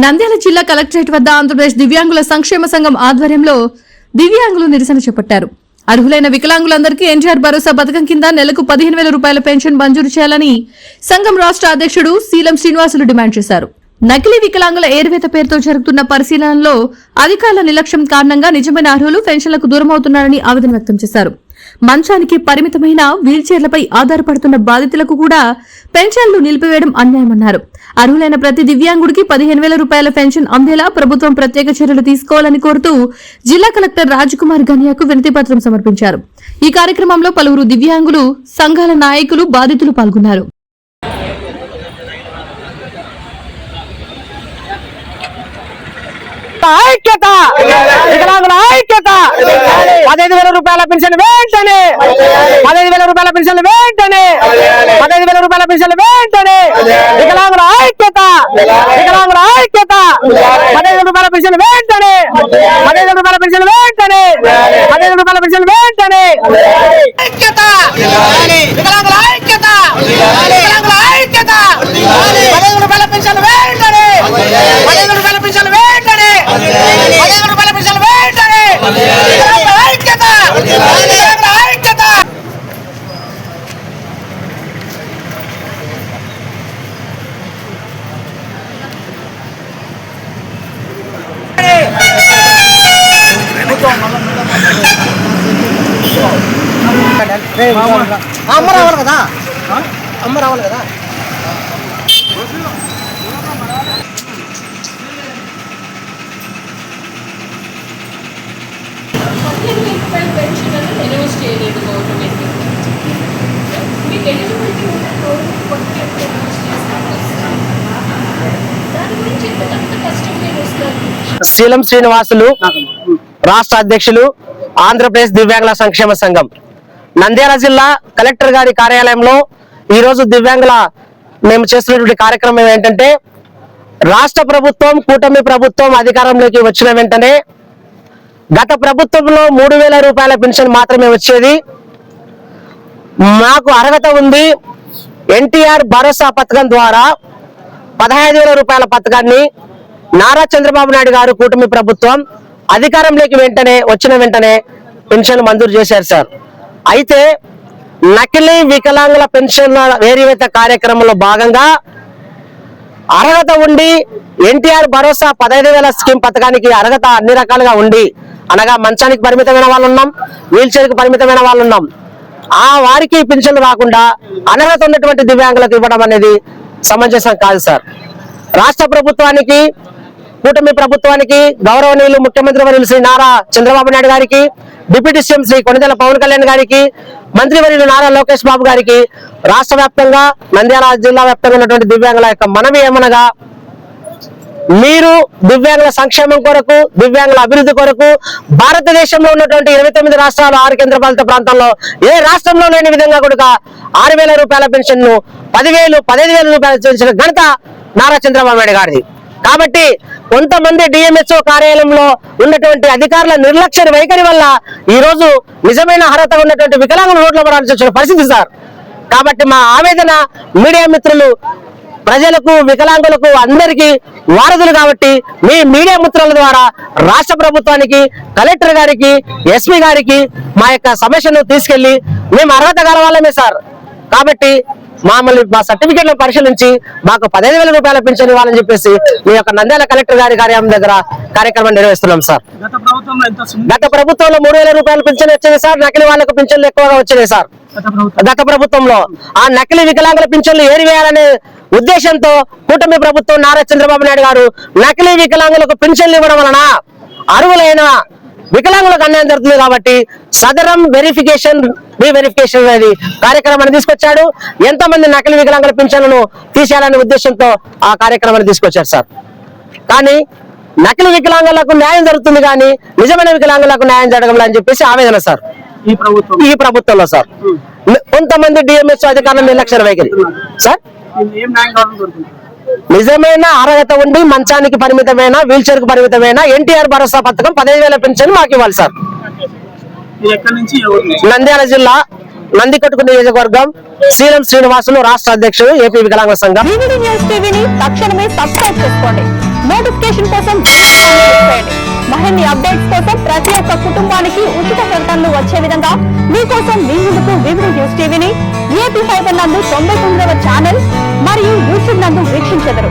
నంద్యాల జిల్లా కలెక్టరేట్ వద్ద ఆంధ్రప్రదేశ్ దివ్యాంగుల సంక్షేమ సంఘం ఆధ్వర్యంలో దివ్యాంగులు నిరసన చేపట్టారు. అర్హులైన వికలాంగులందరికీ ఎన్టీఆర్ భరోసా పథకం కింద నెలకు 15,000 రూపాయల పెన్షన్ మంజూరు చేయాలని సంఘం రాష్ట్ర అధ్యక్షుడు సీలం శ్రీనివాసులు డిమాండ్ చేశారు. నకిలీ వికలాంగుల ఏర్వేత పేరుతో జరుగుతున్న పరిశీలనలో అధికారుల నిర్లక్ష్యం కారణంగా నిజమైన అర్హులు పెన్షన్లకు దూరమవుతున్నారని ఆవేదన వ్యక్తం చేశారు. మంచానికి పరిమితమైన వీల్చైర్లపై ఆధారపడుతున్న బాధితులకు కూడా పెన్షన్లు నిలిపివేయడం అన్యాయమన్నారు. అర్హులైన ప్రతి దివ్యాంగుడికి 15,000 రూపాయల పెన్షన్ అందేలా ప్రభుత్వం ప్రత్యేక చర్యలు తీసుకోవాలని కోరుతూ జిల్లా కలెక్టర్ రాజ్కుమార్ గనియాకు వినతిపత్రం సమర్పించారు. ఈ కార్యక్రమంలో పలువురు దివ్యాంగులు, సంఘాల నాయకులు, బాధితులు పాల్గొన్నారు. ఐక్యత వికలాంగుల ఐక్యత 15,000 రూపాయల పెన్షన్ వెంటనే 15,000 రూపాయల పెన్షన్ వెంటనే 15,000 రూపాయల పెన్షన్ వెంటనే వికలాంగుల ఐక్యత వికలాంగుల ఐక్యత 15,000 రూపాయల పెన్షన్ వెంటనే 15,000 రూపాయల పెన్షన్ వెంటనే 15,000 రూపాయల పెన్షన్ వెంటనే ఐక్యత వికలాంగుల ఐక్యత వికలాంగుల ఐక్యత 15,000 రూపాయల పెన్షన్ వెంటనే 15,000 రూపాయల పెన్షన్ వెంటనే 15,000 రూపాయల పెన్షన్ వెంటనే వికలాంగుల ఐక్యత వికలాంగుల ఐక్యత అమ్మ రావాలి కదా అమ్మ రావాలి కదా సీలం శ్రీనివాసులు రాష్ట్ర అధ్యక్షులు ఆంధ్రప్రదేశ్ దివ్యాంగుల సంక్షేమ సంఘం నంద్యాల జిల్లా కలెక్టర్ గారి కార్యాలయంలో ఈ రోజు దివ్యాంగుల మేము చేస్తున్నటువంటి కార్యక్రమం ఏంటంటే, రాష్ట్ర ప్రభుత్వం కూటమి ప్రభుత్వం అధికారంలోకి వచ్చిన వెంటనే గత ప్రభుత్వంలో 3,000 రూపాయల పెన్షన్ మాత్రమే వచ్చేది. మాకు అర్హత ఉంది. ఎన్టీఆర్ భరోసా పథకం ద్వారా 15,000 రూపాయల పథకాన్ని నారా చంద్రబాబు నాయుడు గారు కూటమి ప్రభుత్వం అధికారంలోకి వచ్చిన వెంటనే పెన్షన్ మంజూరు చేశారు సార్. అయితే నకిలీ వికలాంగుల పెన్షన్ వేరివేత కార్యక్రమంలో భాగంగా అర్హత ఉండి ఎన్టీఆర్ భరోసా 15,000 స్కీమ్ పథకానికి అర్హత అన్ని రకాలుగా ఉండి, అనగా మంచానికి పరిమితమైన వాళ్ళు ఉన్నాం, వీల్ చైర్కి పరిమితమైన వాళ్ళు ఉన్నాం. ఆ వారికి పెన్షన్లు రాకుండా అనర్హత ఉన్నటువంటి దివ్యాంగులకు ఇవ్వడం అనేది సమంజసం కాదు సార్. రాష్ట్ర ప్రభుత్వానికి కూటమి ప్రభుత్వానికి గౌరవనీయులు ముఖ్యమంత్రి వర్యులు శ్రీ నారా చంద్రబాబు నాయుడు గారికి, డిప్యూటీ సీఎం శ్రీ కొణిదెల పవన్ కళ్యాణ్ గారికి, మంత్రివర్యులు నారా లోకేష్ బాబు గారికి, రాష్ట్ర వ్యాప్తంగా నంద్యాల జిల్లా వ్యాప్తంగా ఉన్నటువంటి దివ్యాంగుల యొక్క మనవి ఏమనగా, మీరు దివ్యాంగుల సంక్షేమం కొరకు, దివ్యాంగుల అభివృద్ధి కొరకు భారతదేశంలో ఉన్నటువంటి 29 రాష్ట్రాలు, 6 కేంద్రపాలిత ప్రాంతాల్లో ఏ రాష్ట్రంలో లేని విధంగా కూడా 6,000 రూపాయల పెన్షన్ ను 15,000 రూపాయలు చేసిన ఘనత నారా చంద్రబాబు నాయుడు గారిది. కాబట్టి కొంతమంది డిఎంహెచ్ఓ కార్యాలయంలో ఉన్నటువంటి అధికారుల నిర్లక్ష్య వైఖరి వల్ల ఈ రోజు నిజమైన అర్హత ఉన్నటువంటి వికలాంగులు రోడ్లో పడాల్సి వచ్చిన పరిస్థితి సార్. కాబట్టి మా ఆవేదన మీడియా మిత్రులు ప్రజలకు, వికలాంగులకు అందరికీ వారధులు కాబట్టి మీ మీడియా మిత్రుల ద్వారా రాష్ట్ర ప్రభుత్వానికి, కలెక్టర్ గారికి, ఎస్పీ గారికి మా యొక్క సమస్యను తీసుకెళ్లి మేము అర్హత గల వాళ్ళమే సార్. కాబట్టి మా సర్టిఫికేట్లను పరిశీలించి మాకు 15,000 రూపాయల పెన్షన్ ఇవ్వాలని చెప్పేసి మీ యొక్క నంద్యాల కలెక్టర్ గారి కార్యాలయం దగ్గర కార్యక్రమం నిర్వహిస్తున్నాం సార్. గత ప్రభుత్వంలో 3,000 రూపాయల పెన్షన్ వచ్చేది సార్. నకిలీ వాళ్ళకు పెన్షన్లు ఎక్కువగా వచ్చేది సార్. గత ప్రభుత్వంలో ఆ నకిలీ వికలాంగుల పెన్షన్లు ఏరివేయాలనే ఉద్దేశంతో కూటమి ప్రభుత్వం నారా చంద్రబాబు నాయుడు గారు నకిలీ వికలాంగులకు పెన్షన్లు ఇవ్వడం వలన అర్హులైన వికలాంగులకు అన్యాయం జరుగుతుంది. కాబట్టి సదరం రీవెరిఫికేషన్ అనేది కార్యక్రమాన్ని తీసుకొచ్చాడు. ఎంతమంది నకిలీ వికలాంగుల పెన్షన్లను తీసేయాలనే ఉద్దేశంతో ఆ కార్యక్రమాన్ని తీసుకొచ్చారు సార్. కానీ నకిలీ వికలాంగులకు న్యాయం జరుగుతుంది కానీ నిజమైన వికలాంగులకు న్యాయం జరగడం అని చెప్పేసి ఆవేదన సార్ ఈ ప్రభుత్వంలో సార్. కొంతమంది డిఎంహెచ్ అధికారుల నిర్లక్ష్య వైఖరి సార్. నిజమైన అర్హత ఉండి మంచానికి పరిమితమైన, వీల్ చైర్ కు పరిమితమైన ఎన్టీఆర్ భరోసా పథకం 15,000 పెన్షన్ మాకు ఇవ్వాలి సార్. నంద్యాల జిల్లా నందికొట్టు నియోజకవర్గం సీలం శ్రీనివాసులు రాష్ట్ర అధ్యక్షుడు ఏపీ వికలాంగుల సంఘం. తక్షణమే సబ్స్క్రైబ్ చేసుకోండి. నోటిఫికేషన్ కోసం మరిన్ని అప్డేట్స్ కోసం ప్రతి ఒక్క కుటుంబానికి ఉచిత ప్రకటనలు వచ్చే విధంగా మీకోసం మీ ముందుకు వివిధ న్యూస్ టీవీని AP5 నందు 99వ ఛానల్ మరియు యూట్యూబ్ నందు వీక్షించెదరు.